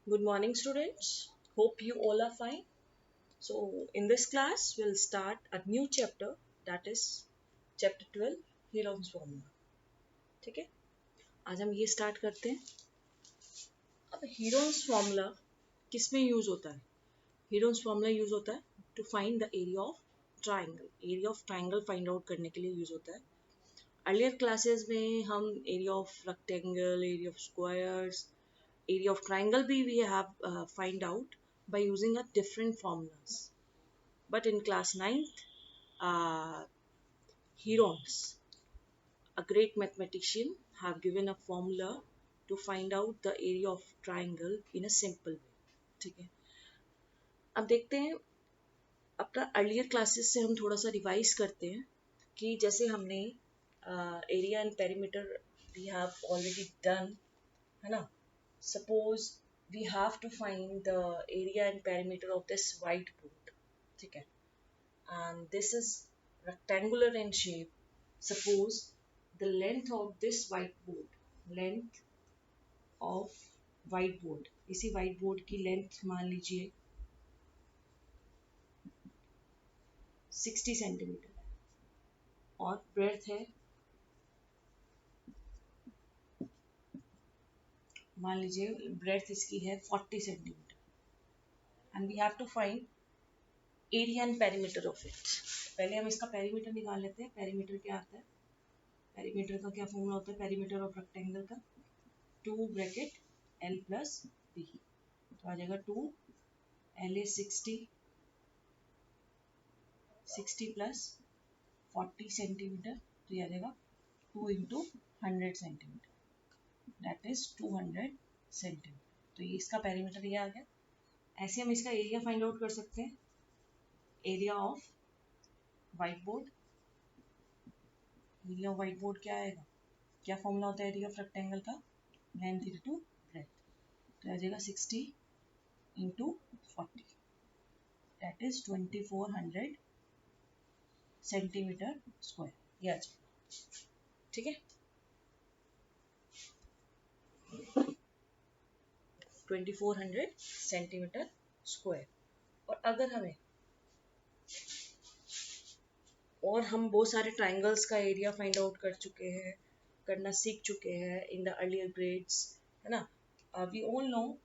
Good morning, students. Hope you all are fine. So, in this class, we'll start a new chapter that is chapter 12 Heron's Formula. ठीक है आज हम ये start करते हैं. अब Heron's Formula किस में यूज होता है? Heron's Formula यूज होता है to find the area of triangle. Area of triangle find out करने के लिए यूज होता है. अर्लियर क्लासेस में हम area of rectangle, area of squares, area of triangle b we have find out by using a different formulas, but in class 9th, Herons, a great mathematician, have given a formula to find out the area of triangle in a simple way. ठीक है, अब देखते हैं अपना earlier classes से हम थोड़ा सा रिवाइज करते हैं कि जैसे हमने area and perimeter we have already done, है ना. Suppose we have to find the area and perimeter of this whiteboard. ठीक है, and this is rectangular in shape. Suppose the length of this length of whiteboard, इसी whiteboard की length मान लीजिए 60 centimetre है और breadth है मान लीजिए breadth इसकी है 40 centimetre, and we have to find area and perimeter of it. पहले हम इसका पेरीमीटर निकाल लेते हैं. पेरीमीटर क्या आता है? पेरीमीटर का क्या फॉर्मूला होता है? पेरीमीटर ऑफ रेक्टेंगल का 2 ब्रैकेट l प्लस b, तो आ जाएगा 2 l is 60 प्लस 40 सेंटीमीटर, तो ये आ जाएगा 2 into 100 centimetre, that is 200 centimetre. तो ये इसका पेरीमीटर ये आ गया. ऐसे हम इसका एरिया फाइंड आउट कर सकते हैं. एरिया ऑफ व्हाइट बोर्ड क्या आएगा? क्या फॉर्मूला होता है एरिया ऑफ रेक्टेंगल का? लेंथ इंटू ब्रेथ, तो आ जाएगा 60 into 40, that is 2400 centimetre square. ये आ जाएगा. ठीक है, 2400 सेंटीमीटर स्क्वायर. और अगर हमें और हम बहुत सारे ट्राइंगल्स का एरिया फाइंड आउट कर चुके हैं, करना सीख चुके हैं इन द अर्लियर ग्रेड्स, है ना. We all know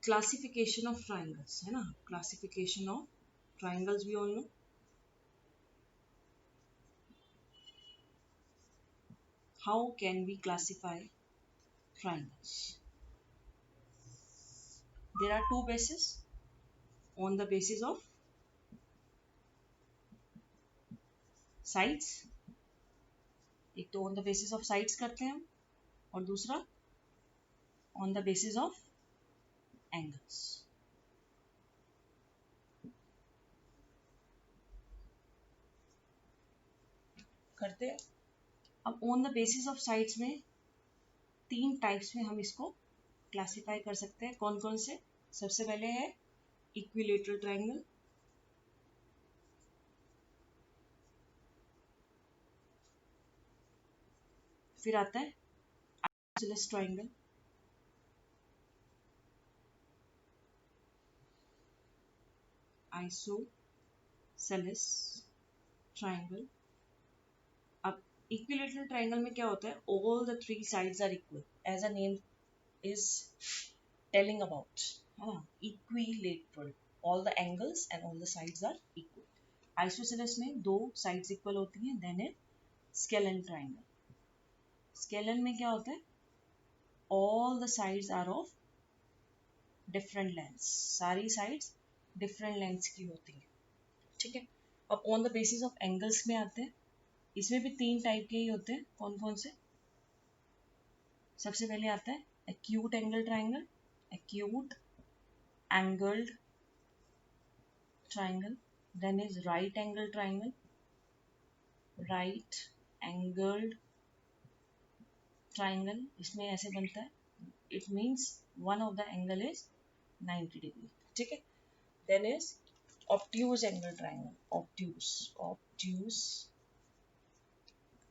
classification of triangles, है ना. Classification of triangles we all know. How can we classify triangles? There are two bases. On the basis of sides, एक तो on the basis of sides करते हैं हम, और दूसरा on the basis of angles. करते हैं. अब on the basis of sides में 3 टाइप्स में हम इसको क्लासिफाई कर सकते हैं. कौन कौन से? सबसे पहले है इक्विलेटरल ट्राइंगल, फिर आता है आइसोसेलेस ट्राइंगल, आइसोसेलेस ट्राइंगल. अब इक्विलेटरल ट्राइंगल में क्या होता है? All the 3 sides are equal, as a name is telling about, है ना. Equilateral, all the angles and all the sides are equal. Isosceles में 2 साइड्स इक्वल होती हैं. देन है स्केलन ट्राइंगल. स्केलन में क्या होता है? all the sides are of different lengths, सारी साइड्स डिफरेंट लेंथ्स की होती हैं. ठीक है. अब on the basis of angles में आते हैं. इसमें भी 3 टाइप के ही होते हैं. कौन कौन से? सबसे पहले आता है acute angle triangle, acute angled triangle. Then is right angle triangle, right angled triangle. इसमें ऐसे बनता है, it means one of the angle is 90 degree. ठीक है. Then is obtuse angle triangle, obtuse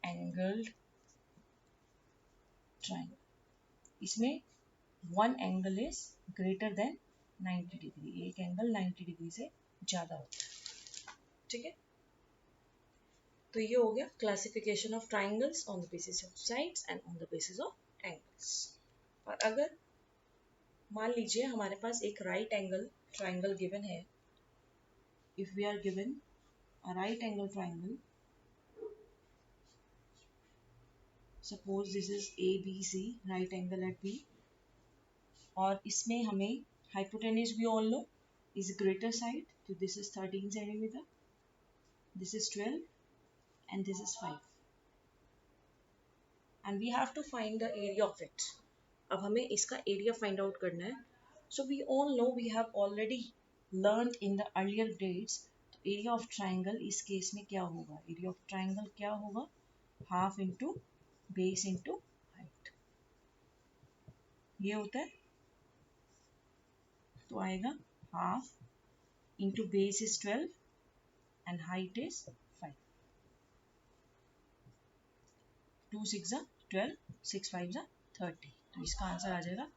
angled triangle. इसमें one angle is greater than 90 degree, एक angle 90 degree से ज़्यादा होता है, ठीक है। तो ये हो गया classification of triangles on the basis of sides and on the basis of angles. और अगर मान लीजिए हमारे पास एक राइट एंगल ट्राइंगल गिवन है, if we are given a right angle triangle, suppose this is A B C, right angle at B, और इसमें हमें हाइपोटेन्यूज भी all know is greater side, तो this is 13 centimetre, this is 12 and this is 5 and we have to find the area of it. अब हमें इसका area find out करना है। So we all know, we have already learn in the earlier grades, तो area of triangle इस case में क्या होगा, एरिया ऑफ ट्राइंगल क्या होगा, half into base into height, ये होता है। तो आएगा half into base is 12 and height is 5, 2 6 12, 6 5 30, तो इसका आंसर आ जाएगा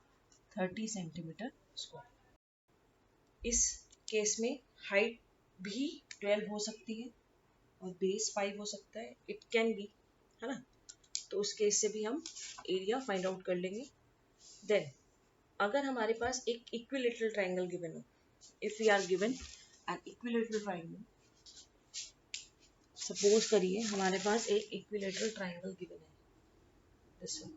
30 सेंटीमीटर स्क्वायर। इस केस में हाइट भी 12 हो सकती है और बेस 5 हो सकता है, इट कैन बी, है ना। तो उस केस से भी हम एरिया फाइंड आउट कर लेंगे। देन अगर हमारे पास एक इक्विलेटरल ट्राइंगल गिवन हो, if we are given an equilateral triangle, suppose करिए हमारे पास एक इक्विलेटरल ट्राइंगल गिवन है, दिस वन,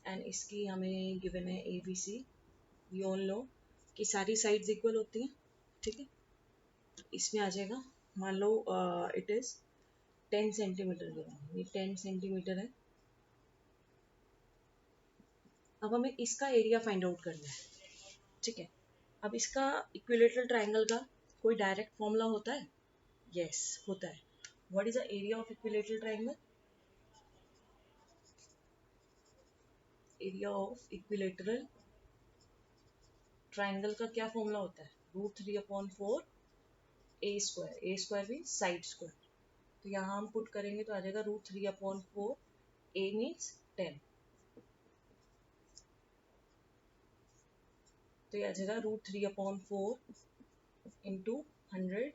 एंड इसकी हमें गिवन है A B C, we all know कि सारी साइड्स इक्वल होती हैं, ठीक है। इसमें आ जाएगा, मान लो इट इज 10 सेंटीमीटर गिवन, ये 10 सेंटीमीटर है। अब हमें इसका एरिया फाइंड आउट करना है, ठीक है। अब इसका इक्विलेटरल ट्राइंगल का कोई डायरेक्ट फॉर्मूला होता है, यस होता है। What is the area of equilateral triangle, area of equilateral triangle का क्या फॉर्मूला होता है, √3/4 ए स्क्वायर, ए स्क्वायर भी साइड स्क्वायर, तो यहाँ हम पुट करेंगे तो आ जाएगा √3/4, ए मीन्स 10, तो ये आ जाएगा √3/4 इंटू 100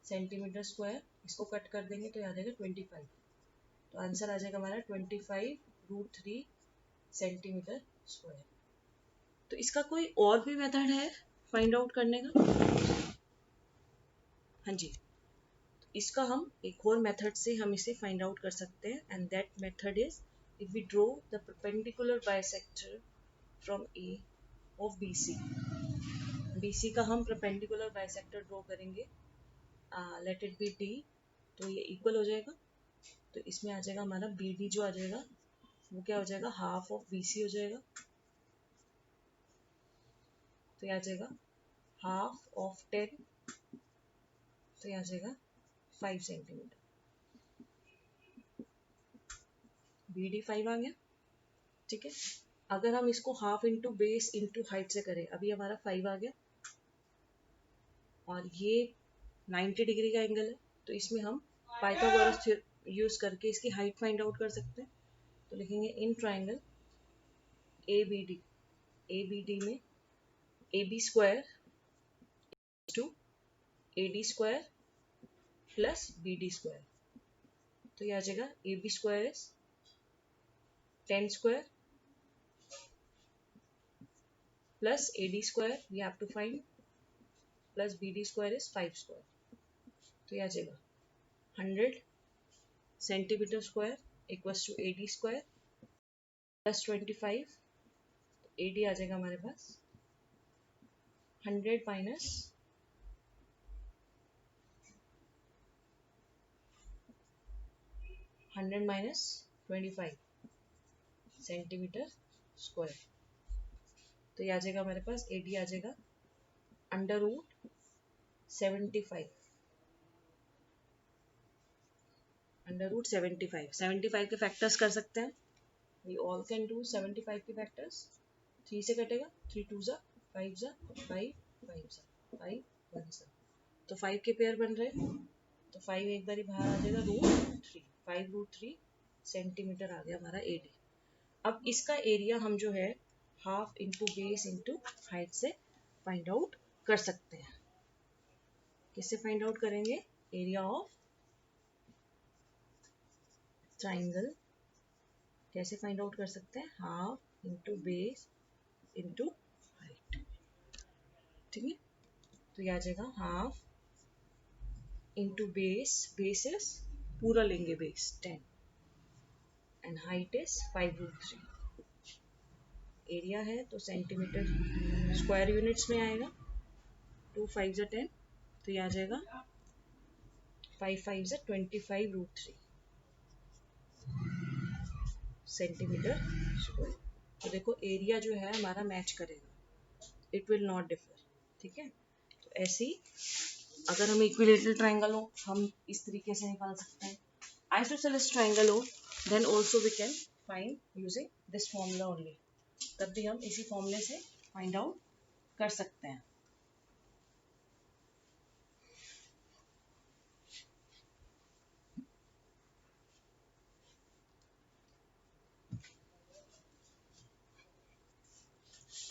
सेंटीमीटर स्क्वायर, इसको कट कर देंगे तो आ जाएगा 25, तो आंसर आ जाएगा हमारा 25√3 सेंटीमीटर स्क्वायर। तो इसका कोई और भी मेथड है फाइंड आउट करने का, हाँ जी, तो इसका हम एक और मेथड से हम इसे फाइंड आउट कर सकते हैं, and that method is if we draw the perpendicular bisector from A of BC, BC का हम परपेंडिकुलर बाइसेक्टर ड्रॉ करेंगे, लेट इट बी D, तो ये इक्वल हो जाएगा, तो इसमें आ जाएगा हमारा BD जो आ जाएगा वो क्या हो जाएगा, हाफ ऑफ BC हो जाएगा, तो ये आ जाएगा हाफ ऑफ 10, तो ये आ जाएगा 5 सेंटीमीटर, BD 5 आ गया, ठीक है। अगर हम इसको half into base into height से करें, अभी हमारा 5 आ गया, और ये 90 डिग्री का एंगल है, तो इसमें हम पाइथागोरस यूज करके इसकी हाइट फाइंड आउट कर सकते हैं। तो लिखेंगे इन ट्राइंगल ABD, ABD में AB square to AD square plus BD square, तो ये आ जाएगा AB square is 10 square plus AD square we have to find plus BD square is 5 square, तो ये आ जाएगा 100 centimetre square equals to AD square plus 25, AD आ जाएगा हमारे पास 100 माइनस 25 सेंटीमीटर स्क्वायर, तो ये आ जाएगा हमारे पास AD आ जाएगा √75, 75 के फैक्टर्स कर सकते हैं, वी ऑल कैन डू 75 के फैक्टर्स, 3 से कटेगा, 3 2 5 5 5 5 1 तो 5 के पेयर बन रहे हैं, तो 5 एक बार ही बाहर आ जाएगा √3, 5 √3 सेंटीमीटर आ गया हमारा AD। अब इसका एरिया हम जो है half into base into height से फाइंड आउट कर सकते हैं। किससे फाइंड आउट करेंगे? एरिया ऑफ ट्राइंगल कैसे फाइंड आउट कर सकते हैं? Half into base into height. ठीक है, तो ये आ जाएगा half into base, base is पूरा लेंगे base 10 and height is 5√3। Area है तो सेंटीमीटर स्क्वायर यूनिट्स में आएगा, 2 5 जा 10, तो ये आ जाएगा 5 5 जा 25√3 सेंटीमीटर स्क्वायर। तो देखो एरिया जो है हमारा मैच करेगा, इट विल नॉट डिफर। ठीक है, तो ऐसे ही अगर हम इक्विलेटरल ट्राइंगल हो हम इस तरीके से निकाल सकते हैं। आइसोसेलेस ट्राइंगल हो then also we can find using this formula only, तब भी हम इसी फॉर्मूले से फाइंड आउट कर सकते हैं।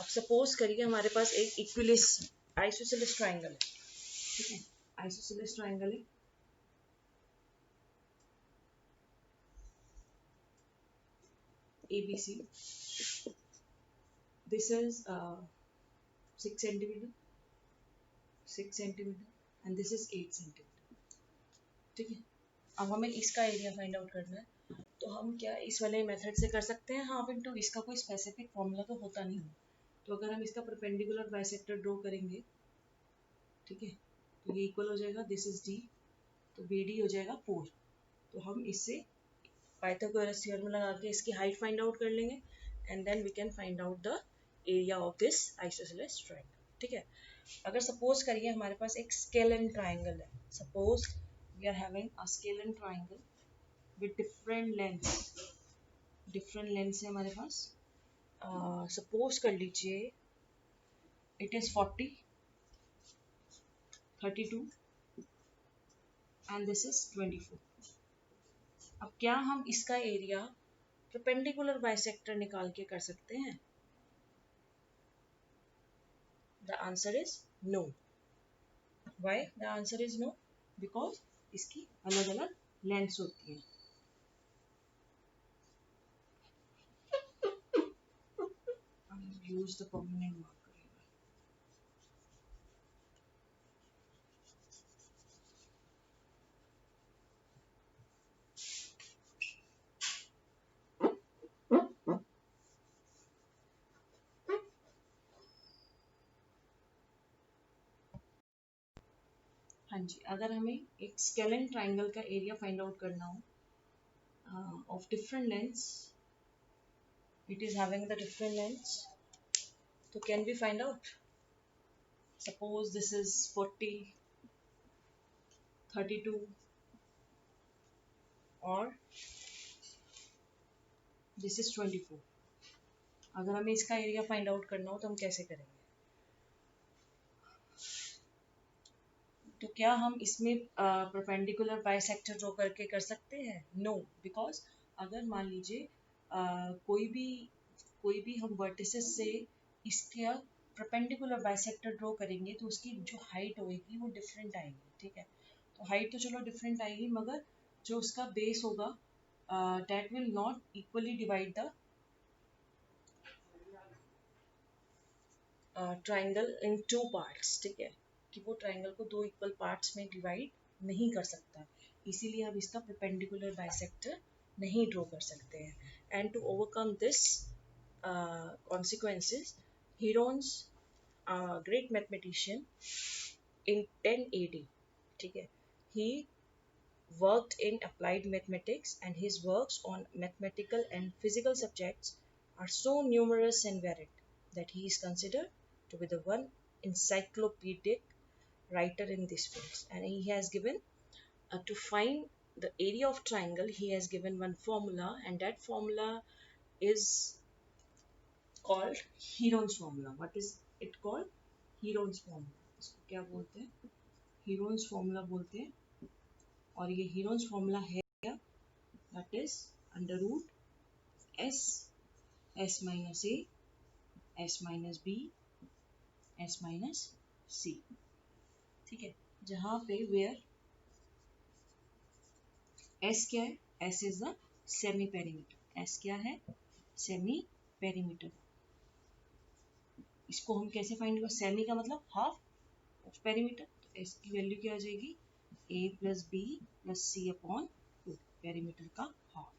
अब सपोज करिए हमारे पास एक इक्विलिस आइसोसेलेस ट्राइंगल है। ठीक है, आइसोसेलेस ट्राइंगल है, ABC, this is 6 centimetre, 6 centimetre and this is 8 centimetre. ठीक है, अब हमें इसका एरिया फाइंड आउट करना है, तो हम क्या इस वाले मेथड से कर सकते हैं? हाफ इंटू, इसका कोई स्पेसिफिक फॉर्मूला तो होता नहीं है, तो अगर हम इसका परपेंडिकुलर बाइसेक्टर ड्रॉ करेंगे, ठीक है, तो ये इक्वल हो जाएगा, दिस इज D, तो BD हो जाएगा 4। तो हम इससे पाइथागोरस थ्योरम लगा के इसकी हाइट फाइंड आउट कर लेंगे and then we can find out the area of this isosceles triangle. ठीक है, अगर सपोज करिए हमारे पास एक स्केलन ट्रायंगल है, suppose we are having a scalene triangle with different length है हमारे पास। सपोज कर लीजिए it is 40, 32 and this is 24। अब क्या हम इसका एरिया परपेंडिकुलर बाइसेक्टर निकाल के कर सकते हैं? The answer is no. Why the answer is no? Because इसकी अलग अलग लेंथ्स होती हैं। Use the permanent marker. हाँ जी, अगर हमें एक स्केलन ट्राइंगल का एरिया फाइंड आउट करना हो of different lengths, it is having the different lengths, तो can we find out? Suppose this is 40, 32 और दिस इज 24। अगर हमें इसका एरिया फाइंड आउट करना हो तो हम कैसे करेंगे? तो क्या हम इसमें परपेंडिकुलर बाइसेक्टर ड्रॉ करके कर सकते हैं? नो, बिकॉज अगर मान लीजिए कोई भी हम वर्टिसेस से इसका परपेंडिकुलर बाइसेक्टर ड्रॉ करेंगे तो उसकी जो हाइट होगी वो डिफरेंट आएगी। ठीक है, तो हाइट तो चलो डिफरेंट आएगी मगर जो उसका बेस होगा that will not equally divide the triangle in 2 parts. ठीक है, कि वो ट्राइंगल को 2 इक्वल पार्ट्स में डिवाइड नहीं कर सकता, इसीलिए हम इसका परपेंडिकुलर बाइसेक्टर नहीं ड्रॉ कर सकते हैं। And to overcome this consequences, Heron's great mathematician in 10 AD, ठीक है, he worked in applied mathematics and his works on mathematical and physical subjects are so numerous and varied that he is considered to be the one encyclopedic writer in this field. And he has given to find the area of triangle, he has given one formula, and that formula is called Heron's formula. What is it called? Heron's formula. इसको क्या बोलते हैं? Heron's formula बोलते हैं। और ये Heron's formula है क्या? That is under root S S minus A S minus B S minus C. ठीक है, जहां पे वेयर एस क्या है, S is the semi perimeter. S क्या है, सेमी पेरीमीटर। इसको हम कैसे फाइंड कर, सेमी का मतलब हाफ ऑफ पेरीमीटर, तो एस की वैल्यू क्या आ जाएगी, ए प्लस बी प्लस सी अपॉन 2, पेरीमीटर का हाफ।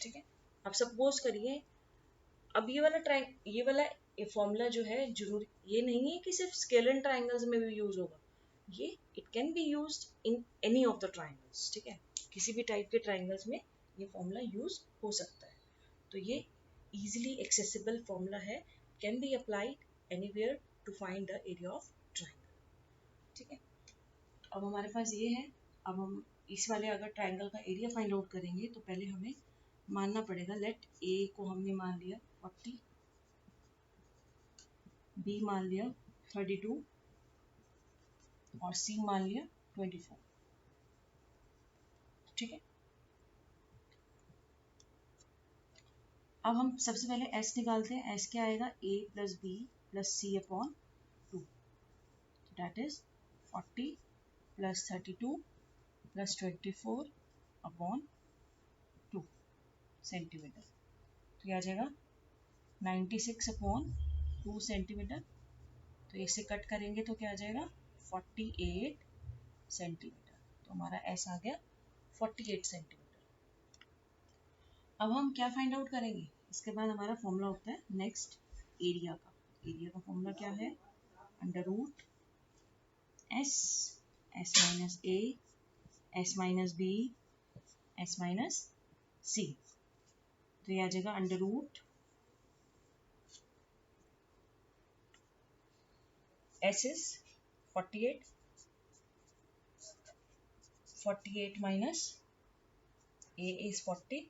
ठीक है, अब सपोज करिए, अब ये वाला फॉर्मूला जो है जरूरी ये नहीं है कि सिर्फ स्केलर ट्राइंगल्स में भी यूज होगा, ये it can be used in any of the triangles. ठीक है, किसी भी टाइप के ट्राइंगल्स में ये फॉर्मूला यूज हो सकता है। तो ये इजीली एक्सेसिबल फॉर्मूला है, can be applied anywhere to find the area of triangle. ठीक है, अब हमारे पास ये है। अब हम इस वाले अगर ट्राइंगल का एरिया फाइंड आउट करेंगे तो पहले हमें मानना पड़ेगा, लेट ए को हमने मान लिया 40, बी मान लिया 32 और सी मान लिया 24। ठीक है, अब हम सबसे पहले एस निकालते हैं। एस क्या आएगा, A plus B plus C upon 2, that is 40 plus 32 plus 24 upon 2 centimetre. तो ये आ जाएगा 96 अपॉन 2 सेंटीमीटर। तो इसे कट करेंगे तो क्या आ जाएगा, 48 सेंटीमीटर। तो हमारा एस आ गया 48 सेंटीमीटर। अब हम क्या फाइंड आउट करेंगे, इसके बाद हमारा फॉर्मूला होता है नेक्स्ट एरिया का। एरिया का फॉर्मूला क्या है, under root S S minus A S minus B S minus C. तो ये आ जाएगा under root S is 48, 48 minus A is 40,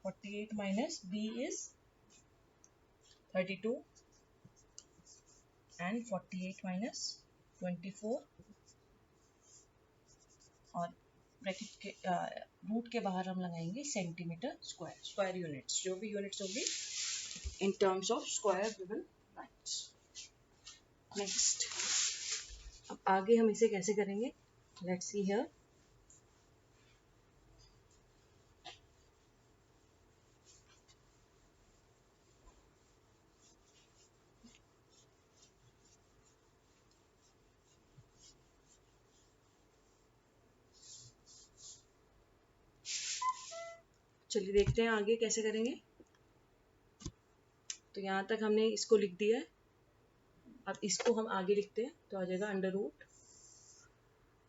48 minus b is 32 and 48 minus 24 और ब्रैकेट के रूट के बाहर हम लगाएंगे सेंटीमीटर स्क्वायर। स्क्वायर यूनिट्स, जो भी यूनिट्स होगी in terms of square we will write. Next, अब आगे हम इसे कैसे करेंगे, लेट्स सी हियर। चलिए देखते हैं आगे कैसे करेंगे। तो यहाँ तक हमने इसको लिख दिया है। अब इसको हम आगे लिखते हैं तो आ जाएगा under root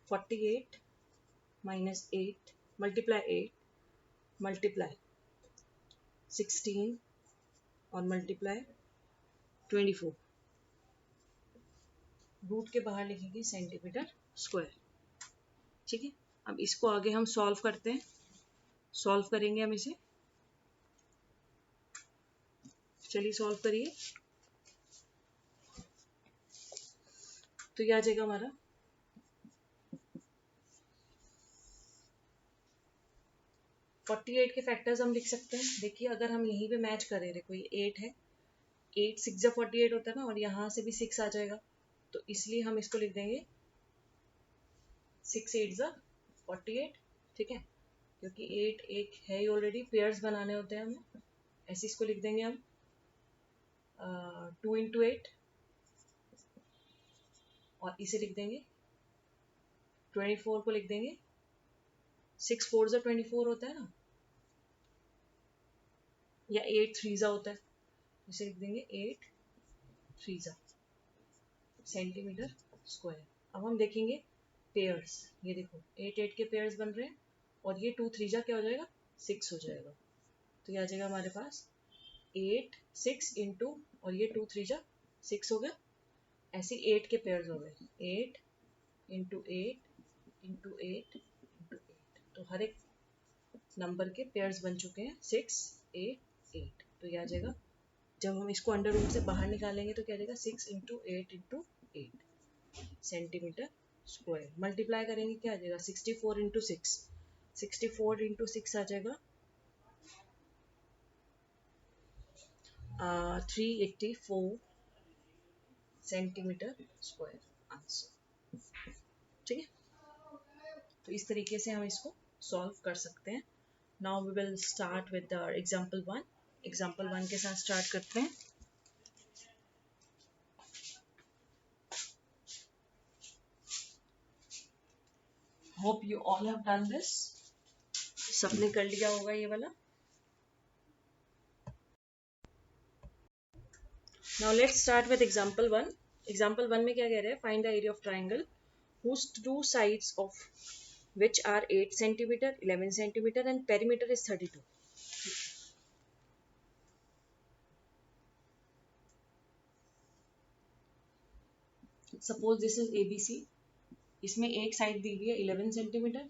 48 minus 8 multiply 8 multiply 16 और मल्टीप्लाई 24। रूट के बाहर लिखेंगे सेंटीमीटर स्क्वायर। ठीक है, अब इसको आगे हम सॉल्व करते हैं। सॉल्व करेंगे हम इसे, चलिए सॉल्व करिए। तो ये आ जाएगा हमारा 48 के फैक्टर्स हम लिख सकते हैं। देखिए अगर हम यहीं पे मैच करें, देखो ये 8 है, 8 6 जा 48 होता है ना, और यहाँ से भी 6 आ जाएगा, तो इसलिए हम इसको लिख देंगे 6 8 जा 48। ठीक है, क्योंकि 8 एक है ही ऑलरेडी, पेयर्स बनाने होते हैं हमें, ऐसे इसको लिख देंगे हम 2 इंटू 8 और इसे लिख देंगे 24 को लिख देंगे 6 4 जा 24 होता है ना, या 8 3 जा होता है, इसे लिख देंगे 8 3 जा सेंटीमीटर स्क्वायर। अब हम देखेंगे पेयर्स, ये देखो 8 8 के पेयर्स बन रहे हैं और ये 2 3 जा क्या हो जाएगा 6 हो जाएगा। तो ये आ जाएगा हमारे पास 8 6 इंटू और ये 2 3 जा 6 हो गया, ऐसे 8 के पेयर्स हो गए 8 इंटू 8 इंटू 8 इंटू 8। तो हर एक नंबर के पेयर्स बन चुके हैं 6 8 8। तो ये आ जाएगा, जब हम इसको अंडर रूट से बाहर निकालेंगे तो क्या जाएगा 6 इंटू 8 सेंटीमीटर स्क्वायर। मल्टीप्लाई करेंगे क्या आ जाएगा 64 इंटू 6, 64 इंटू 6 आ जाएगा 384 सेंटीमीटर स्क्वायर आंसर। ठीक है, तो इस तरीके से हम इसको सॉल्व कर सकते हैं। Now we will start with the example 1। Example 1 के साथ स्टार्ट करते हैं। Hope you all have done this. सबने कर लिया होगा ये वाला। Now let's start with example 1। Example 1 में क्या कह रहे हैं, find the area of triangle whose two sides of which are 8 centimeter, 11 centimeter and perimeter is 32. Suppose this is ABC. इसमें एक साइड दी हुई है 11 centimetre,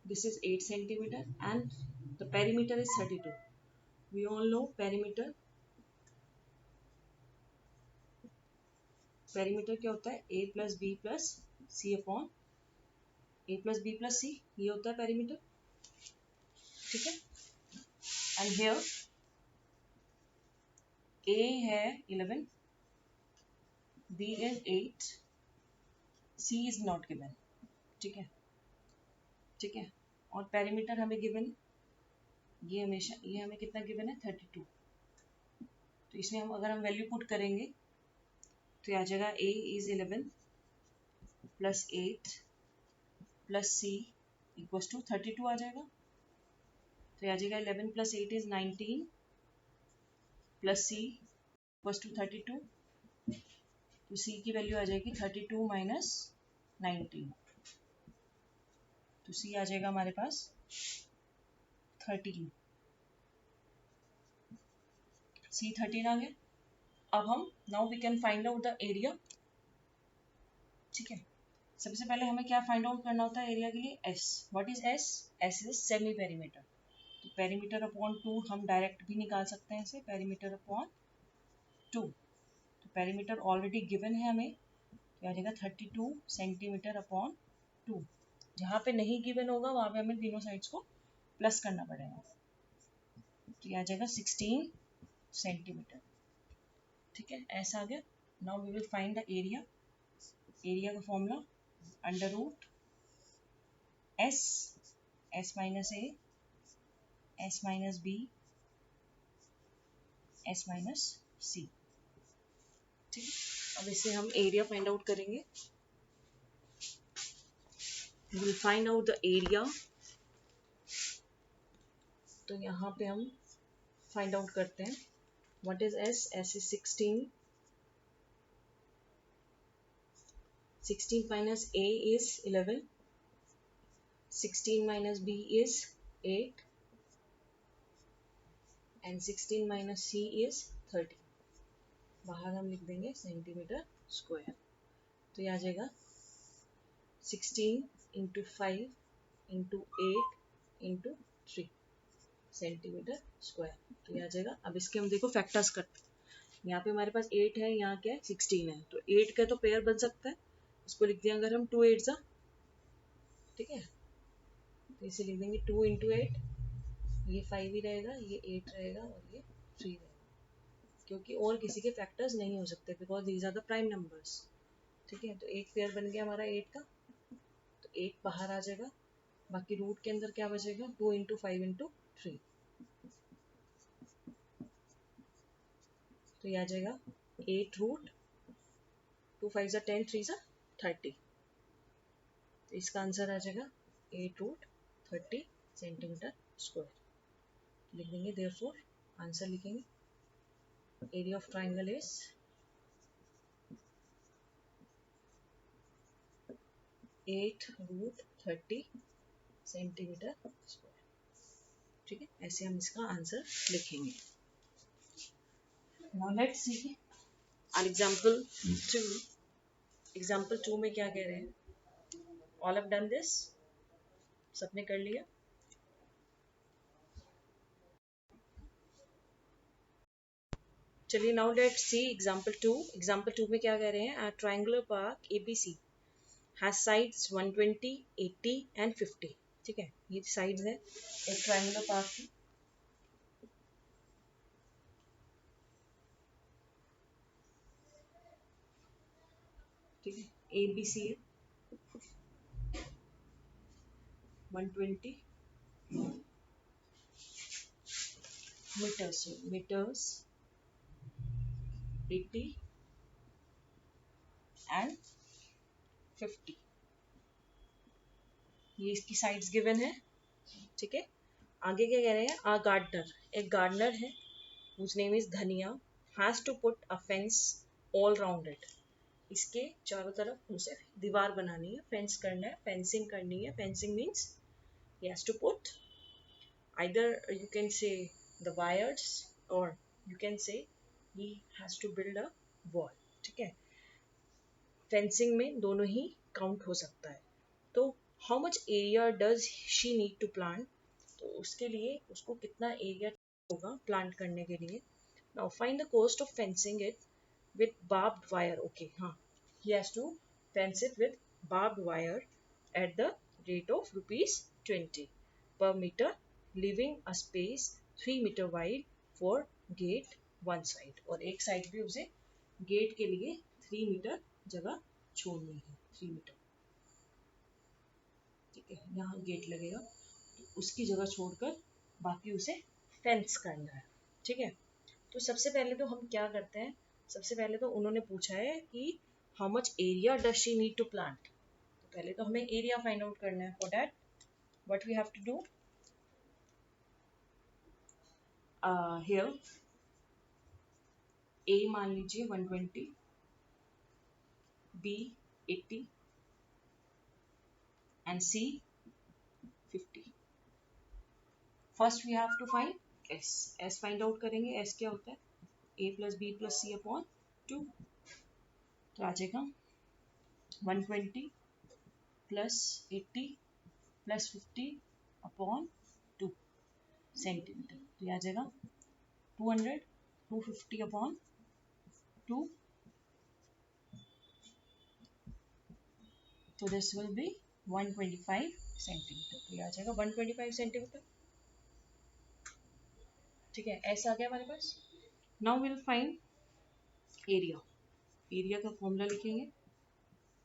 this is 8 centimeter and the perimeter is 32. We all know perimeter क्या होता है, a plus b plus c upon a plus b plus c, ये होता है perimeter। ठीक है, and here a है 11, b is 8, c is not given। ठीक है, ठीक है, और perimeter हमें गिवन, ये हमें कितना गिवन है 32। तो इसमें हम अगर हम वैल्यू पुट करेंगे तो आ जाएगा a is 11 plus 8 plus c equals to 32 आ जाएगा। तो आ जाएगा 11 plus 8 is 19 plus c equals to 32। तो c की वैल्यू आ जाएगी 32 माइनस 19। तो c आ जाएगा हमारे पास 13। c 13 आ गया। अब हम now we can find out the area. ठीक है, सबसे पहले हमें क्या फाइंड आउट करना होता है एरिया के लिए, s। What is s? s is semi perimeter. तो पेरीमीटर अपॉन 2 हम डायरेक्ट भी निकाल सकते हैं इसे, पेरीमीटर अपॉन 2। तो पेरीमीटर ऑलरेडी गिवन है हमें, तो आ जाएगा 32 सेंटीमीटर अपॉन 2। जहाँ पे नहीं गिवन होगा वहाँ पे हमें तीनों साइड्स को प्लस करना पड़ेगा। तो ये आ जाएगा 16 सेंटीमीटर। ठीक है, ऐसा आ गया। Now we will find the area. Area का formula under root S minus A, S minus B, S minus C. ठीक है, अब इसे हम एरिया फाइंड आउट करेंगे। We will find out the area. तो यहाँ पे हम फाइंड आउट करते हैं what is S. S is 16, 16 minus a is 11, 16 minus b is 8 and 16 minus c is 30। बाहर हम लिख देंगे सेंटीमीटर स्क्वायर। तो ये आ जाएगा 16 into 5 into 8 into 3 centimetre square. तो ये आ जाएगा। अब इसके हम देखो फैक्टर्स करते हैं। यहाँ पे हमारे पास 8 है, यहाँ क्या है 16 है, तो 8 का तो पेयर बन सकता है। इसको लिख दिया अगर हम 2 8 जा। ठीक है, तो इसे लिख देंगे 2 इंटू 8, ये 5 ही रहेगा, ये 8 रहेगा और ये 3 रहेगा, क्योंकि और किसी के फैक्टर्स नहीं हो सकते because these are the prime numbers. ठीक है, तो एक पेयर बन गया हमारा 8 का, तो 8 बाहर आ जाएगा। बाकी रूट के अंदर क्या बचेगा, 2 इंटू 5 इंटू 3। तो ये आ जाएगा 8 रूट 2 5 जा 10 3 जा 30। तो इसका आंसर आ जाएगा 8 रूट 30 सेंटीमीटर स्क्वायर। लिख देंगे देयरफॉर आंसर लिखेंगे area of triangle is 8 root 30 centimetre square. ठीक है, ऐसे हम इसका आंसर लिखेंगे। Now let's see our example 2। Example 2 में क्या कह रहे हैं, ऑल हैव डन दिस, सबने कर लिया। चलिए now let's C example 2। Example 2 में क्या कह रहे हैं, a triangular park ABC has sides 120, 80 and 50 ठीक है, ये साइड्स है एक ट्रायंगुलर पार्ट की। ठीक है, ए बी सी है 120 मीटर्स, मीटर्स 80 एंड 50, ये इसकी साइड्स गिवन है। ठीक है, आगे क्या कह रहे हैं, आ गार्डनर, एक गार्डनर है whose name is धनिया has to put a fence all round it, इसके चारों तरफ उसे दीवार बनानी है, फेंस करना है, फेंसिंग करनी है। Fencing means he has to put, either you can say the wires or you can say he has to build a wall। ठीक है, फेंसिंग में दोनों ही काउंट हो सकता है। तो how much area does she need to plant, तो उसके लिए उसको कितना एरिया होगा प्लांट करने के लिए। Now find the cost of fencing it with barbed wire. Okay, हाँ, he has to fence it with barbed wire at the rate of ₹20 per meter, leaving a space 3 meter wide for gate one side, और एक side भी उसे gate के लिए 3 metre जगह छोड़नी है, 3 मीटर। ठीक है, यहाँ गेट लगेगा तो उसकी जगह छोड़कर बाकी उसे फेंस करना है। ठीक है, तो सबसे पहले तो हम क्या करते हैं, सबसे पहले तो उन्होंने पूछा है कि how much area does she need to plant, तो पहले तो हमें एरिया फाइंड आउट करना है। For that what we have to do, here A मान लीजिए 120, B 80 and C 50। First we have to find S, S find out करेंगे। S क्या होता है, A plus B plus C upon 2, तो आ जाएगा 120 प्लस 80 प्लस 50 अपॉन 2 सेंटीमीटर, तो ये आ जाएगा 200, 250 अपॉन 2, तो दिस विल बी 125 सेंटीमीटर, तो ये आ जाएगा 125 सेंटीमीटर। ठीक है, ऐसा आ गया हमारे पास। Now will find area, area का फॉर्मूला लिखेंगे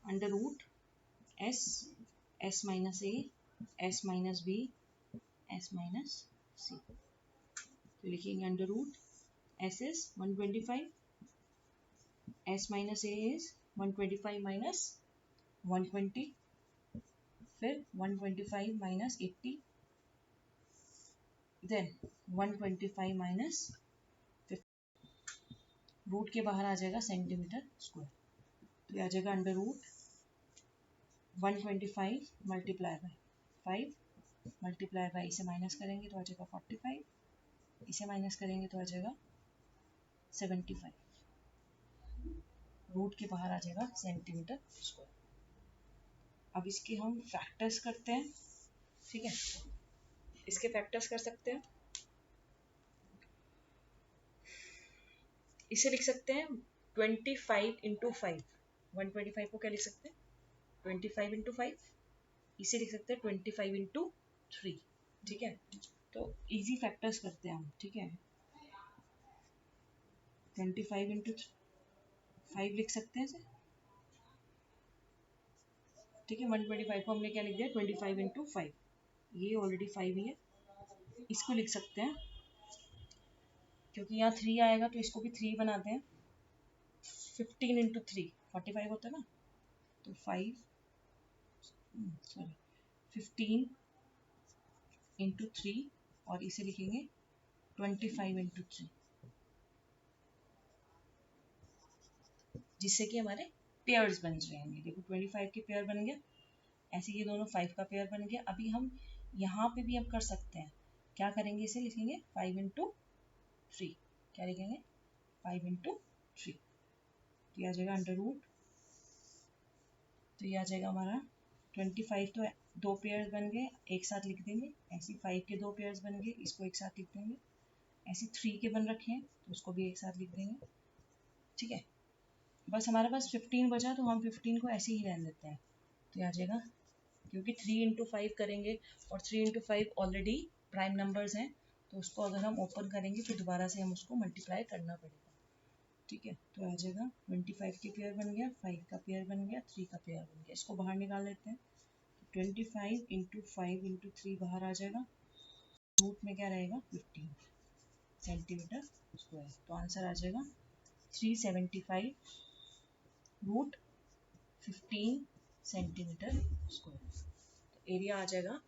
under root S, S minus A, S minus B, S minus C, तो लिखेंगे under root S is 125, S minus A is 125 minus 120, फिर 125 माइनस 80, देन 125 माइनस 50, रूट के बाहर आ जाएगा centimetre square, तो ये आ जाएगा under root 125 multiply by 5 multiply by, इसे माइनस करेंगे तो आ जाएगा 45, इसे माइनस करेंगे तो आ जाएगा 75, रूट के बाहर आ जाएगा सेंटीमीटर स्क्वायर। अब इसके हम फैक्टर्स करते हैं। ठीक है, इसके फैक्टर्स कर सकते हैं, इसे लिख सकते हैं 25 इंटू 5, 125 को क्या लिख सकते हैं 25 इंटू 5, इसे लिख सकते हैं 25 इंटू 3। ठीक है, तो इजी फैक्टर्स करते हैं हम। ठीक है, 25 इंटू 5 लिख सकते हैं इसे। ठीक है, 125 को हमने क्या लिख दिया 25 इंटू 5, ये ऑलरेडी 5 ही है, इसको लिख सकते हैं क्योंकि यहाँ 3 आएगा तो इसको भी 3 बनाते हैं। 15 इंटू 3 45 होता है ना, तो 15 इंटू 3, और इसे लिखेंगे 25 इंटू 3, जिससे कि हमारे पेयर्स बन जाएंगे। देखो 25 के पेयर बन गया, ऐसे ये दोनों 5 का पेयर बन गया। अभी हम यहाँ पे भी अब कर सकते हैं, क्या करेंगे, इसे लिखेंगे 5 इंटू 3, क्या लिखेंगे 5 इंटू 3, तो ये आ जाएगा अंडर रूट, तो ये आ जाएगा हमारा 25, तो दो पेयर्स बन गए, एक साथ लिख देंगे। ऐसे 5 के दो पेयर्स बन गए, इसको एक साथ लिख देंगे। ऐसे 3 के बन रखे हैं तो उसको भी एक साथ लिख देंगे। ठीक है, बस हमारे पास 15 बचा, तो हम 15 को ऐसे ही रहने देते हैं, तो ये आ जाएगा क्योंकि 3 × 5 करेंगे और 3 × 5 ऑलरेडी प्राइम नंबर्स हैं, तो उसको अगर हम ओपन करेंगे फिर दोबारा से हम उसको मल्टीप्लाई करना पड़ेगा। ठीक है, तो आ जाएगा 25 के पेयर बन गया, 5 का पेयर बन गया, 3 का पेयर बन गया। इसको बाहर निकाल लेते हैं। 25 × 5 × 3 बाहर आ जाएगा, रूट में क्या रहेगा 15 सेंटीमीटर स्क्वायर। तो आंसर आ जाएगा 375 रूट 15 सेंटीमीटर स्क्वायर। तो एरिया आ जाएगा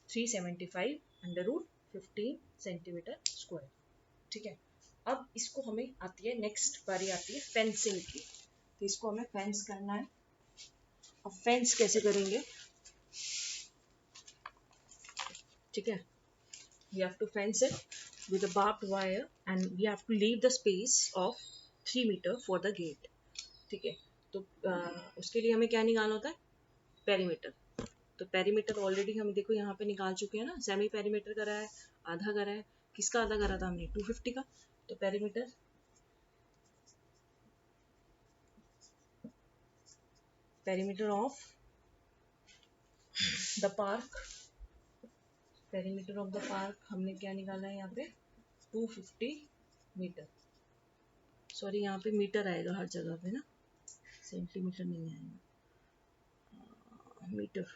375 √15 सेंटीमीटर स्क्वायर। ठीक है, अब इसको हमें आती है, नेक्स्ट बारी आती है फेंसिंग की। तो इसको हमें फेंस करना है। अब फेंस कैसे करेंगे? ठीक है, we have to fence it with a barbed wire and we have to leave the space of 3 meter for the gate. ठीक है, तो उसके लिए हमें क्या निकालना होता है? पेरीमीटर। तो पेरीमीटर ऑलरेडी हम देखो यहाँ पे निकाल चुके हैं ना, सेमी पेरीमीटर करा है, आधा करा है। किसका आधा करा था हमने? 250 का। तो perimeter of the park, perimeter of the park हमने क्या निकाला है यहाँ पे? 250 मीटर। सॉरी, यहाँ पे मीटर आएगा हर जगह पे ना, सेंटीमीटर नहीं आएगा। Metre,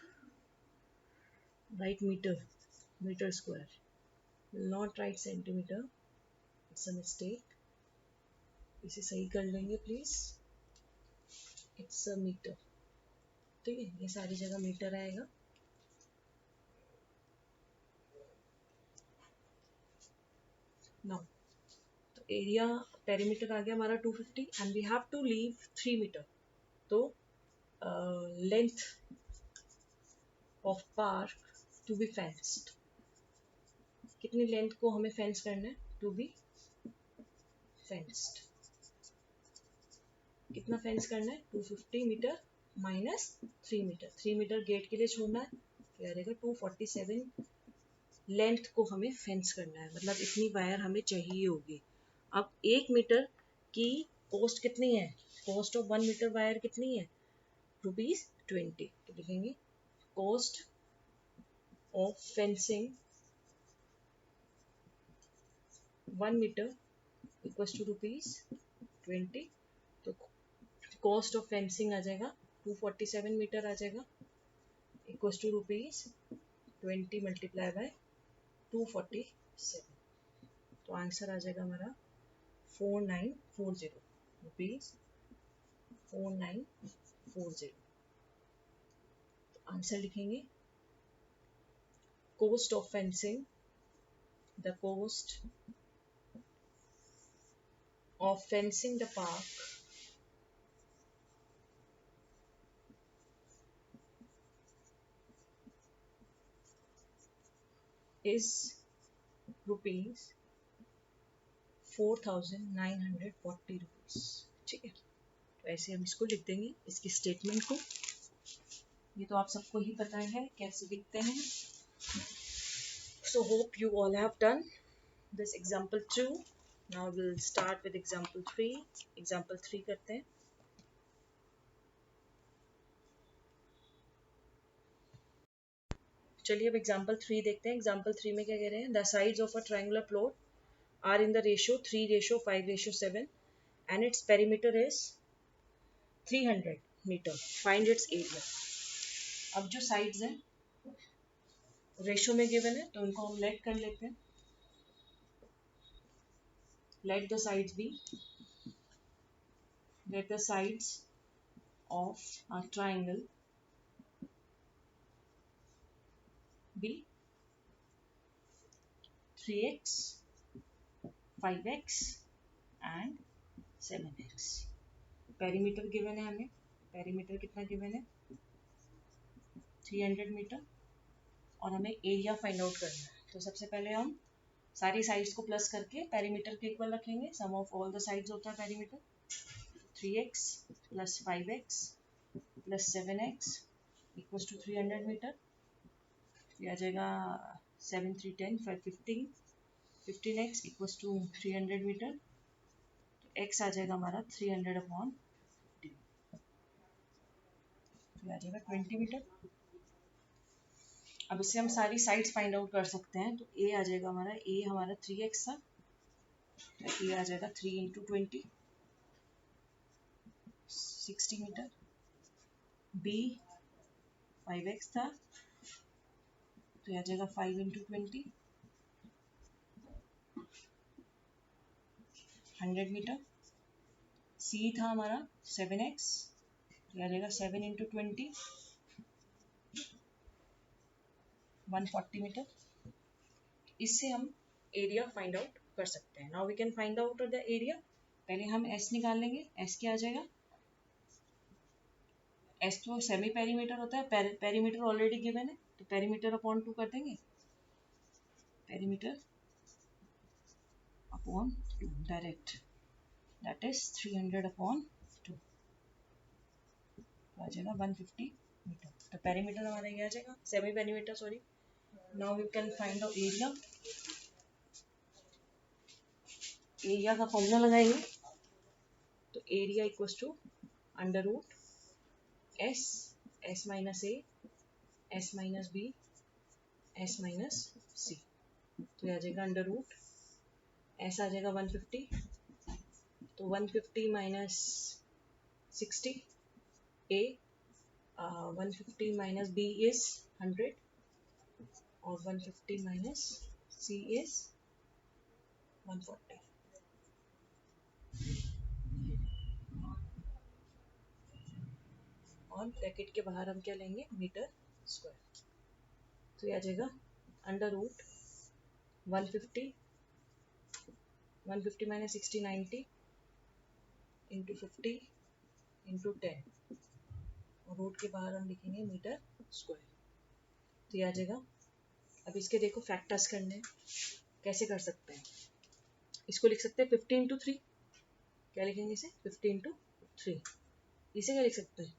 right, metre square, not right centimetre, it's a mistake. इसे सही कर लेंगे प्लीज, इट्स अ मीटर। ठीक है, ये सारी जगह मीटर आएगा। नाउ तो एरिया पेरीमीटर आ गया हमारा 250 and we have to leave 3 metre. तो length of park to be fenced, कितनी लेंथ को हमें फेंस करना है? टू बी फेंस्ड, कितना फेंस करना है? 250 metre minus 3 metre. 3 metre gate के लिए छोड़ना है, क्या रहेगा? 247 लेंथ को हमें फेंस करना है, मतलब इतनी वायर हमें चाहिए होगी। अब 1 मीटर की कॉस्ट कितनी है? कॉस्ट ऑफ 1 मीटर वायर कितनी है? ₹20। तो लिखेंगे cost of fencing 1 metre equals to ₹20। तो कॉस्ट ऑफ फेंसिंग आ जाएगा 247 मीटर आ जाएगा, इक्वल्स टू ₹20 मल्टीप्लाई बाय 247। तो आंसर आ जाएगा हमारा 4940 रुपीज, 4940। आंसर लिखेंगे cost of fencing, the cost of fencing the park is ₹4,940। ठीक है, तो ऐसे हम इसको लिख देंगे, इसकी स्टेटमेंट को। ये तो आप सबको ही पता है कैसे लिखते हैं। So hope you all have done this example 2. Now we'll start with example 3. Example 3 करते हैं। चलिए अब एग्जाम्पल 3 देखते हैं। एग्जाम्पल 3 में क्या कह रहे हैं? The sides of a triangular plot are in the ratio 3:5:7 and its perimeter is 300 meter. Find its area. अब जो साइड्स हैं रेशो में गिवन है, तो उनको हम लेट कर लेते हैं। Let the sides be, let the sides of a triangle be 3x, 5x and 7x। Perimeter given है हमें, पेरीमीटर कितना गिवन है? 300 मीटर, और हमें एरिया फाइंड आउट करना है। तो सबसे पहले हम सारी साइड्स को प्लस करके पेरीमीटर के इक्वल रखेंगे। सम ऑफ ऑल द साइड्स होता है perimeter. 3x + 5x + 7x equals to 300 metre. ये आ जाएगा 7 3 10 5 15, 15x इक्वल्स टू 300 मीटर। तो x आ जाएगा हमारा 300/50, तो आ जाएगा 20 मीटर। अब इससे हम सारी साइड्स फाइंड आउट कर सकते हैं। तो ए आ जाएगा हमारा, ए हमारा 3x था, तो ए आ जाएगा 3 इंटू 20 60 मीटर। बी 5x था, तो ये आ जाएगा 5 इंटू 20 100 मीटर। सी था हमारा 7x, तो ये आ जाएगा 7 इंटू 20 140 मीटर। इससे हम एरिया फाइंड आउट कर सकते हैं। Now we can find out the area. पहले हम एस निकाल लेंगे। एस क्या आ जाएगा, एस तो सेमी पेरीमीटर होता है, पेरीमीटर ऑलरेडी गिवन है, तो पेरीमीटर अपॉन 2 कर देंगे, perimeter upon 2 direct, that is 300 upon 2, तो आ जाएगा 150 मीटर। तो पेरीमीटर हमारा ये आ जाएगा, semi perimeter sorry. Now we can find the area. Area का फॉर्मूला लगाएंगे, तो area equals to under root S, S minus A, S minus B, S minus C. तो ये आ जाएगा अंडर रूट एस आ जाएगा 150, तो 150 minus 60, a 150 minus B is 100 और 150 माइनस सी इज 140। और ब्रैकेट के बाहर हम क्या लेंगे, मीटर स्क्वायर। तो ये आ जाएगा under root 150 minus 60 90 into 50 into 10, और रूट के बाहर हम लिखेंगे मीटर स्क्वायर। तो ये आ जाएगा। अब इसके देखो फैक्टर्स करने हैं, कैसे कर सकते हैं। इसको लिख सकते हैं 50 इंटू 3, क्या लिखेंगे इसे, 50 इंटू 3। इसे क्या लिख सकते हैं,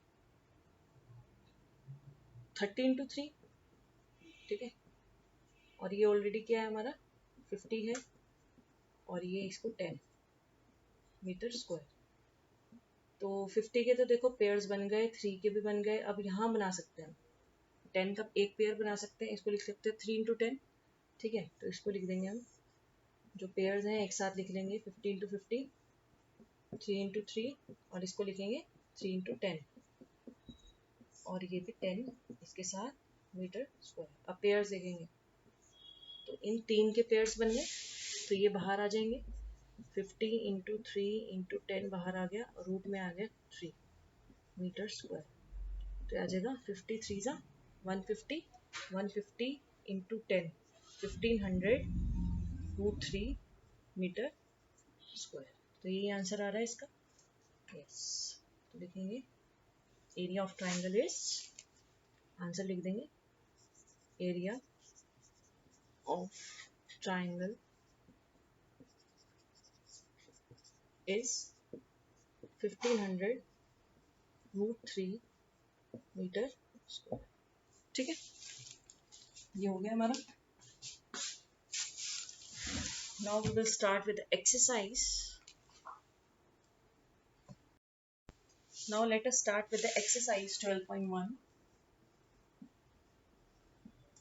30 इंटू 3, ठीक है। और ये ऑलरेडी क्या है हमारा 50 है, और ये इसको 10 मीटर स्क्वायर। तो 50 के तो देखो पेयर्स बन गए, 3 के भी बन गए। अब यहाँ बना सकते हैं 10 का एक पेयर बना सकते हैं, इसको लिख सकते हैं 3 इंटू 10, ठीक है। तो इसको लिख देंगे हम, जो पेयर्स हैं एक साथ लिख लेंगे, 50 इंटू 50, 3 इंटू 3, और इसको लिखेंगे 3 इंटू 10, और ये भी 10 इसके साथ मीटर स्क्वायर। अब पेयर्स देखेंगे, तो इन 3 के पेयर्स बन गए, तो ये बाहर आ जाएंगे, 50 इंटू 3 इंटू 10 बाहर आ गया, और रूट में आ गया 3 मीटर स्क्वायर। तो आ जाएगा 50 3 ज़ा 150, 150 इंटू 10 1500 रूट 3 मीटर स्क्वायर। तो ये आंसर आ रहा है इसका, यस। तो लिखेंगे area of triangle is, answer लिख देंगे, area of triangle is 1500 root 3 metre square, ठीक है। ये हो गया हमारा। Now we will start with exercise. Now let us start with the exercise 12.1.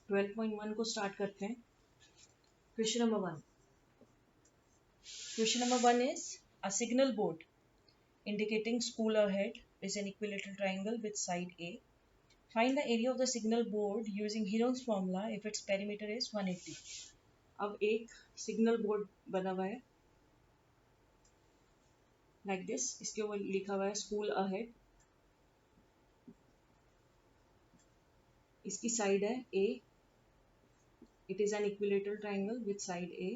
12.1 को start करते हैं। Question number 1. Question number 1 is a signal board indicating school ahead is an equilateral triangle with side A. Find the area of the signal board using Heron's formula if its perimeter is 180. अब एक signal board बना हुआ है like this, इसके ऊपर लिखा हुआ है स्कूल अहेड, इसकी साइड है A, it is an equilateral triangle with side A,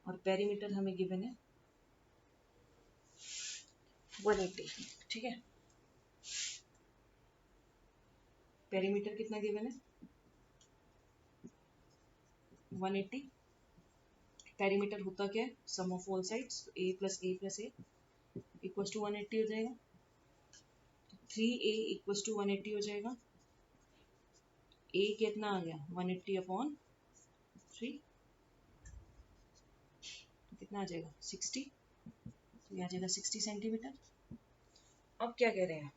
और पेरीमीटर हमें गिवन है 180, ठीक है। पेरीमीटर कितना गिवन है 180। पेरीमीटर होता क्या है, सम ऑफ ऑल साइड्स, तो a plus a equals to 180 हो जाएगा, 3a इक्वल्स टू 180 हो जाएगा। a कितना आ गया 180 अपॉन 3, तो कितना आ जाएगा 60, तो ये आ जाएगा 60 सेंटीमीटर। अब क्या कह रहे हैं,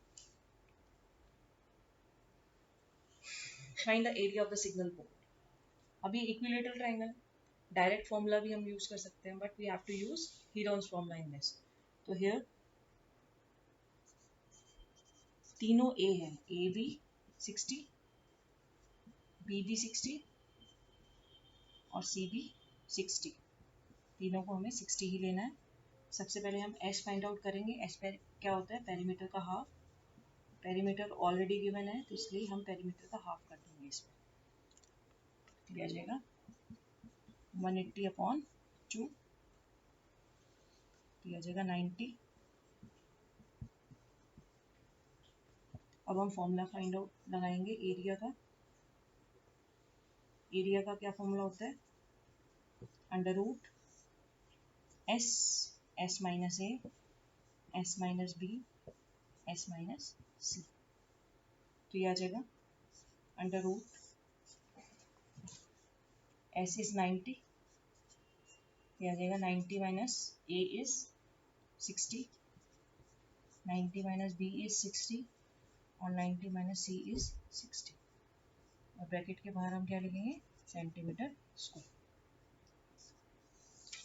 find the area of the signal board. अभी इक्विलेटरल ट्राइंगल, डायरेक्ट फॉर्मूला भी हम यूज कर सकते हैं, but we have to use Heron's formula in this. तो हियर तीनों ए है, ए बी 60, बी बी 60 और सी बी 60. तीनों को हमें 60 ही लेना है. सबसे पहले हम एस फाइंड आउट करेंगे. एस पर क्या होता है, पेरीमीटर का हाफ. पेरीमीटर ऑलरेडी गिवन है तो इसलिए हम पेरीमीटर का हाफ कर देंगे. इसमें आ जाएगा 180 अपॉन 2, आ जाएगा 90. अब हम फॉर्मूला फाइंड आउट लगाएंगे एरिया का. एरिया का क्या फॉर्मूला होता है, under root S, S minus A, S minus B, S minus C. तो ये आ जाएगा अंडर रूट एस इज 90, ये आ जाएगा 90 minus A is 60, 90 minus B is 60 और 90 माइनस सी इज 60. और ब्रैकेट के बाहर हम क्या लिखेंगे, सेंटीमीटर स्क्वायर.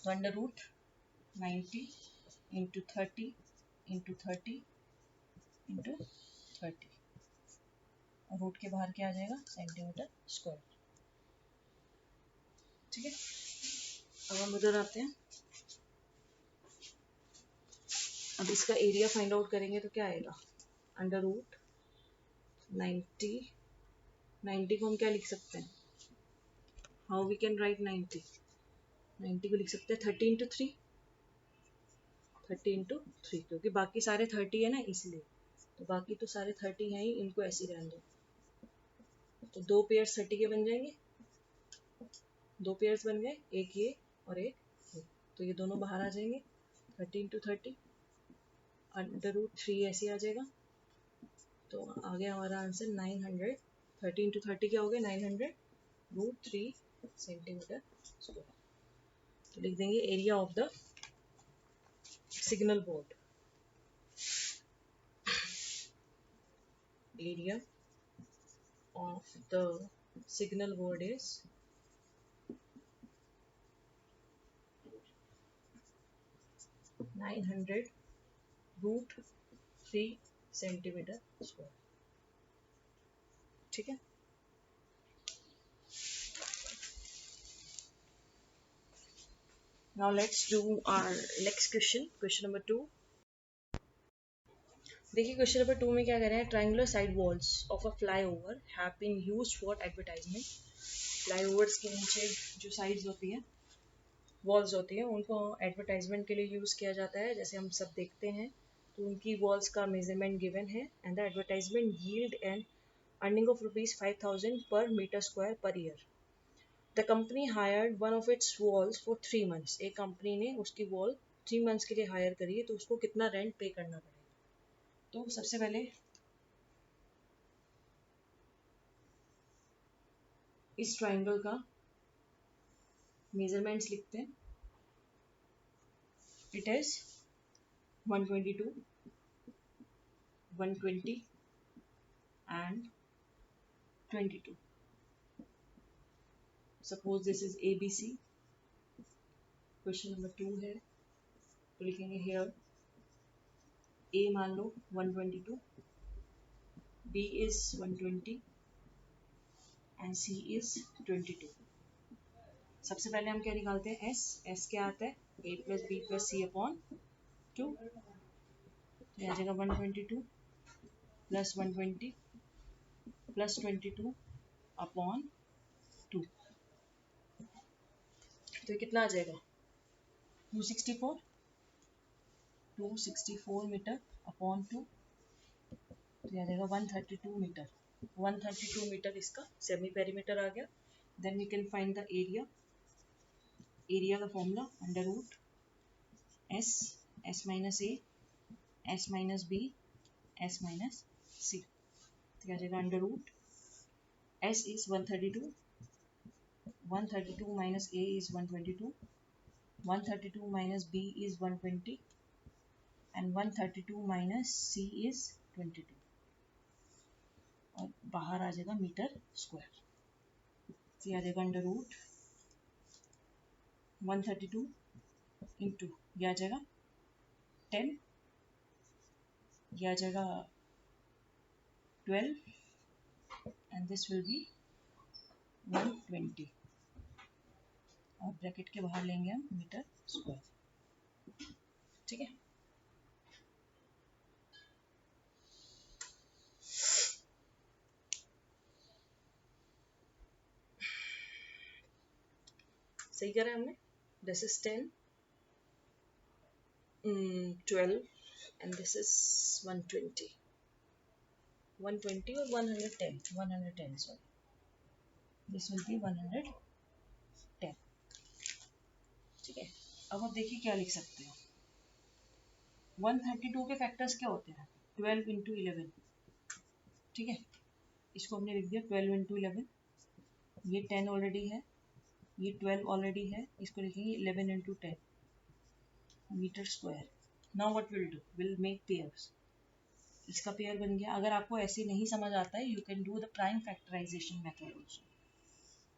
तो under root 90 into 30 into 30 into 30 और रूट के बाहर क्या आ जाएगा, सेंटीमीटर स्क्वायर. ठीक है. अब हम उधर आते हैं. अब इसका एरिया फाइंड आउट करेंगे तो क्या आएगा, अंडर रूट 90. 90 को हम क्या लिख सकते हैं, हाउ वी कैन राइट 90. 90 को लिख सकते हैं 30 इंटू 3, 30 इंटू 3, क्योंकि बाकी सारे 30 है ना इसलिए. तो बाकी तो सारे 30 हैं ही, इनको ऐसे ही रहने दो. तो दो पेयर्स 30 के बन जाएंगे, दो पेयर्स बन गए, एक ये और एक ये. तो ये दोनों बाहर आ जाएंगे. 30 इंटू 30 अंडर रूट 3 ऐसे आ जाएगा. तो आ गया हमारा आंसर 900. 30 इंटू 30 क्या हो गया, 900 रूट 3 सेंटीमीटर स्क्वायर. तो लिख देंगे area of the signal board. Area of the signal board is 900 root 3 centimetre square. ठीक है. Now let's do our next question. Question number 2. देखिए क्वेश्चन नंबर 2 में क्या कह रहे हैं, triangular side walls of a flyover have been used for advertisement. Flyovers के नीचे जो साइड्स होती हैं, वॉल्स होती हैं, उनको एडवर्टाइजमेंट के लिए यूज़ किया जाता है. जैसे हम सब देखते हैं तो उनकी वॉल्स का मेजरमेंट गिवन है. And the advertisement yield and earning of ₹5,000 per metre square per year. The company hired one of its walls for 3 months. एक कंपनी ने उसकी वॉल 3 months के लिए हायर करी है, तो उसको कितना रेंट पे करना पड़ेगा. तो सबसे पहले इस ट्राइंगल का मेजरमेंट्स लिखते हैं. It is 122, 120 and 22. Suppose this is ABC. Question number 2 है तो लिखेंगे हेयर A मान लो 122, B is 120 and C is 22. सबसे पहले हम क्या निकालते हैं, S क्या आता है, A plus B plus C upon 2. तो आ जाएगा 122 प्लस 120 प्लस 22 अपॉन 2. तो कितना आ जाएगा, 264. 264 मीटर अपॉन 2. तो आ जाएगा 132 मीटर. 132 मीटर इसका सेमी पेरीमीटर आ गया. Then we can find the area. Area का formula under root S, S minus A, S minus B, S minus C. तो आ जाएगा under root S is 132, 132 minus A is 122, 132 minus B is 120 and 132 minus C is 22. और बाहर आ जाएगा metre square. तो ये आ जाएगा अंडर रूट 132 इंटू ये आ जाएगा 10, ये आ जाएगा 12 एंड दिस विल बी 120 और ब्रैकेट के बाहर लेंगे हम मीटर स्क्वायर। ठीक है, सही करा हमने। This is 10, 12 and this is 120 और 110 sorry, this will be 110। ठीक है, अब आप देखिए क्या लिख सकते हो। 132 के फैक्टर्स क्या होते हैं? 12 इंटू 11। ठीक है, इसको हमने लिख दिया 12 इंटू 11। ये 10 ऑलरेडी है, ये 12 ऑलरेडी है, इसको लिखेंगे 11 into 10 metre square. Now what will do, will make pairs. इसका पेयर बन गया। अगर आपको ऐसे नहीं समझ आता है, you can do the prime factorisation method also.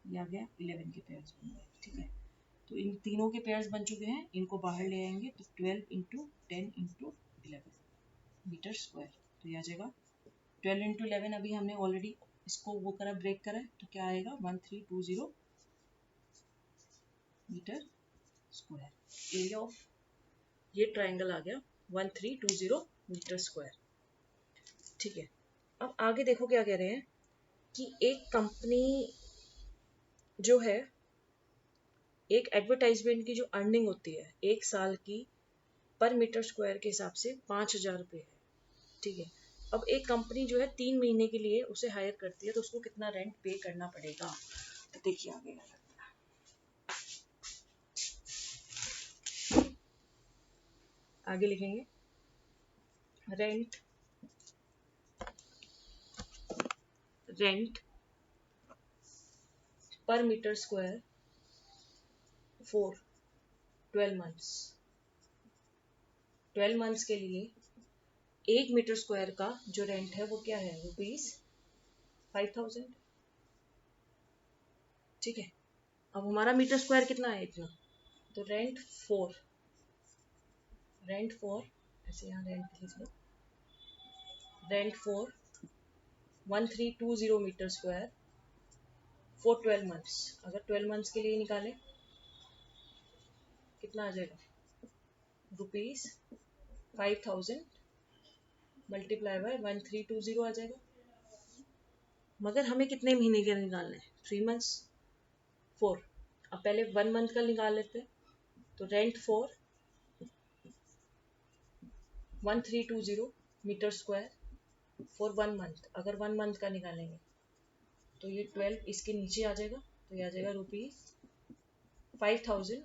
ये आ गया 11 के पेयर्स बन गए। ठीक है, तो इन तीनों के पेयर्स बन चुके हैं, इनको बाहर ले आएंगे तो 12 इंटू 10 इंटू 11 मीटर स्क्वायर। तो ये आ जाएगा 12 इंटू 11। अभी हमने ऑलरेडी इसको वो करा, ब्रेक करा, तो क्या आएगा 1320 मीटर स्क्वायर। एरिया ऑफ ये ट्राइंगल आ गया 1320 मीटर स्क्वायर। ठीक है, अब आगे देखो क्या कह रहे हैं कि एक कंपनी जो है, एक एडवर्टाइजमेंट की जो अर्निंग होती है एक साल की पर मीटर स्क्वायर के हिसाब से 5,000 रुपये है। ठीक है, अब एक कंपनी जो है 3 महीने के लिए उसे हायर करती है, तो उसको कितना रेंट पे करना पड़ेगा? तो देखिए आगे आगे लिखेंगे rent per metre square for 12 months. 12 months के लिए 1 मीटर स्क्वायर का जो रेंट है वो क्या है? ₹5,000। ठीक है, अब हमारा मीटर स्क्वायर कितना है? इतना। तो रेंट फॉर ऐसे यहाँ रेंट लिख लो, rent for 1320 metre square for 12 months. अगर 12 मंथ्स के लिए निकालें कितना आ जाएगा? ₹5,000 मल्टीप्लाई बाय 1320 आ जाएगा। मगर हमें कितने महीने का निकालना है? 3 मंथ्स 4। अब पहले 1 मंथ का निकाल लेते हैं। तो rent for 1320 metre square for 1 month. अगर 1 मंथ का निकालेंगे तो ये 12 इसके नीचे आ जाएगा, तो ये आ जाएगा ₹5,000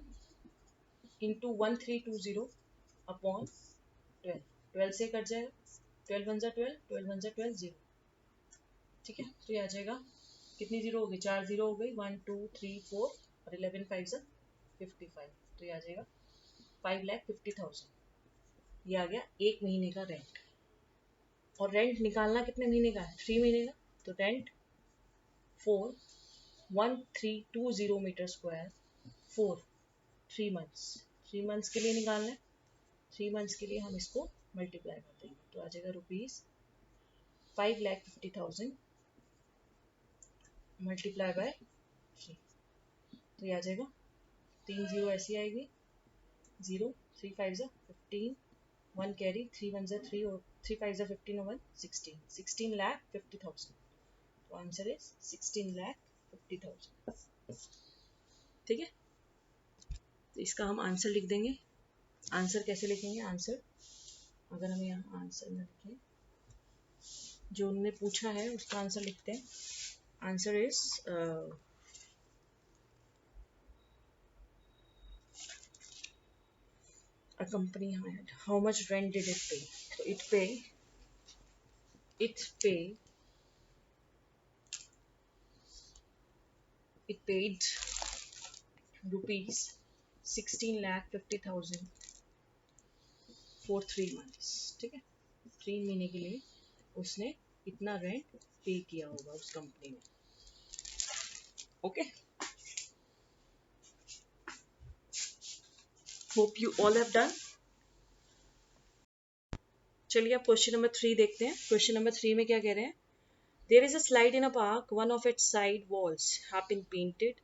इंटू 1320 अपॉन 12। 12 से कट जाएगा, 12 वन जा 12, 12 वन जा 12, 0। ठीक है, तो ये आ जाएगा, कितनी जीरो हो गई? 4 जीरो हो गई, 1 2 3 4 और 11 5 जा 55। तो ये आ जाएगा 5,50,000। ये आ गया 1 महीने का रेंट। और रेंट निकालना कितने महीने का है? 3 महीने का। तो rent for 1320 metre square for 3 months. 3 months के लिए निकालना है। 3 मंथ्स के लिए हम इसको मल्टीप्लाई कर देंगे, तो आ जाएगा ₹5,50,000 मल्टीप्लाई बाय 3। तो ये आ जाएगा 3 जीरो ऐसी आएगी, 0 3 5 जा 15, 1 कैरी, 3 1 जा 3 और 3 5 जा 15 और 1 16, 16,50,000। तो आंसर इज 16,50,000। ठीक है, तो इसका हम आंसर लिख देंगे। आंसर कैसे लिखेंगे? आंसर अगर हम यहाँ आंसर में लिखें, जो उन्होंने पूछा है उसका आंसर लिखते हैं। Answer is a company hired. How much rent did it pay? So it paid ₹16,50,000 for 3 months। ठीक है, 3 महीने के लिए उसने इतना रेंट पे किया होगा उस कंपनी ने. Okay, hope you all have done. चलिए अब क्वेश्चन नंबर 3 देखते हैं. क्वेश्चन नंबर 3 में क्या कह रहे हैं? There is a slide in a park. One of its side walls have been painted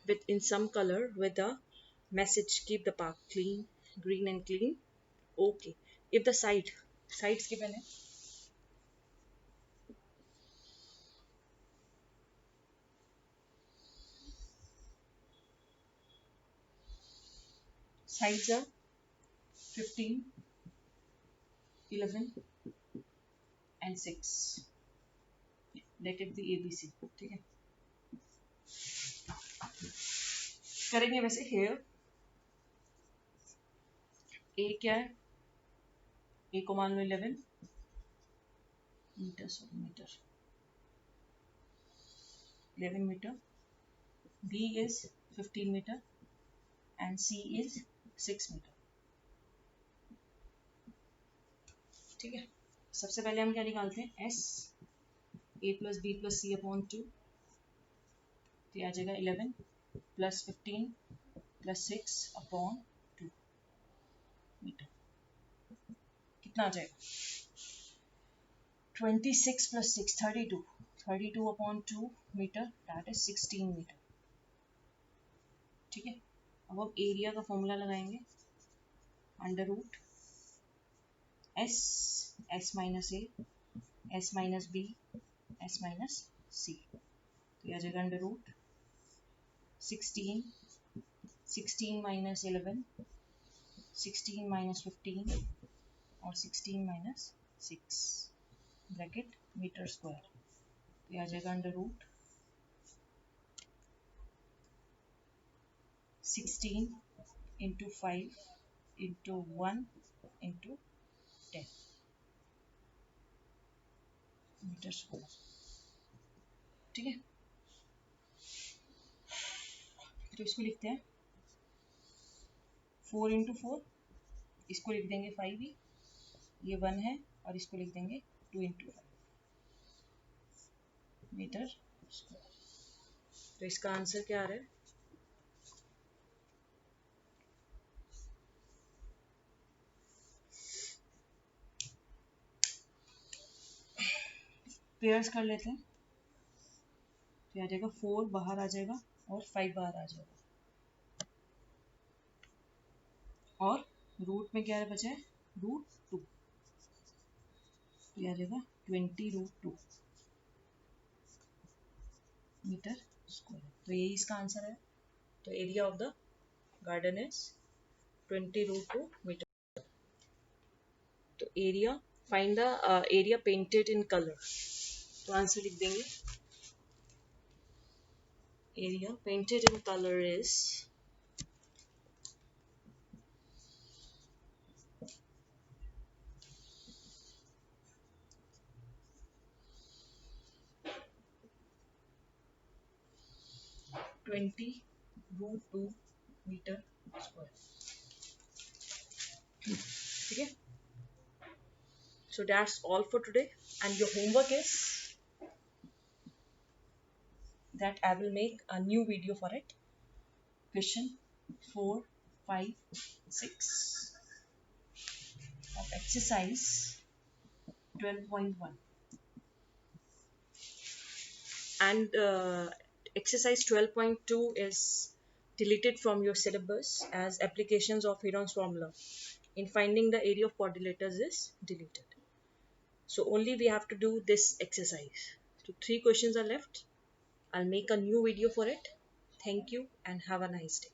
with in some color with a message keep the park clean, green and clean. Okay. If the sides given है, sides are 15, 11 and 6. Let it be ABC. ठीक है, करेंगे वैसे. here A क्या है? A को मान लो 11 metre, 11 meter. B is 15 meter and C is 6 meter. ठीक है, सबसे पहले हम क्या निकालते हैं? S A plus B plus C upon 2, तो आ जाएगा 11 प्लस 15 प्लस 6 अपॉन 2 मीटर. कितना आ जाएगा? 26 plus 6 32, 32 upon 2 metre, that is 16 metre. ठीक है, अब हम एरिया का फॉर्मूला लगाएंगे. Under root S minus A, S minus B, S minus C, तो आ जाएगा अंडर रूट 16, 16 माइनस 11, 16 माइनस 15 और 16 माइनस 6 ब्रैकेट मीटर स्क्वायर, तो आ जाएगा under root 16 into 5 into 1 into 10 metre square. ठीक है, तो इसको लिखते हैं 4 इंटू 4, इसको लिख देंगे 5 ही, ये 1 है, और इसको लिख देंगे 2 इंटू 5 मीटर स्क्वायर. तो इसका आंसर क्या आ रहा है? पेयर्स कर लेते हैं, तो आ जाएगा 4 बाहर आ जाएगा और 5 बाहर आ जाएगा, और रूट में क्या बचा है? रूट 2, तो आ जाएगा 20 रूट 2 मीटर स्क्वायर. तो यही इसका आंसर है. तो area of the garden is 20 root 2 metre. तो area, find the area painted in colour. तो आंसर लिख देंगे area painted in color is 20 root 2 metre square. ठीक है, so that's all for today, and your homework is that I will make a new video for it. Question 4, 5, 6 of exercise 12.1, and exercise 12.2 is deleted from your syllabus as applications of Heron's formula in finding the area of quadrilaters is deleted. So only we have to do this exercise. So 3 questions are left. I'll make a new video for it. Thank you and have a nice day.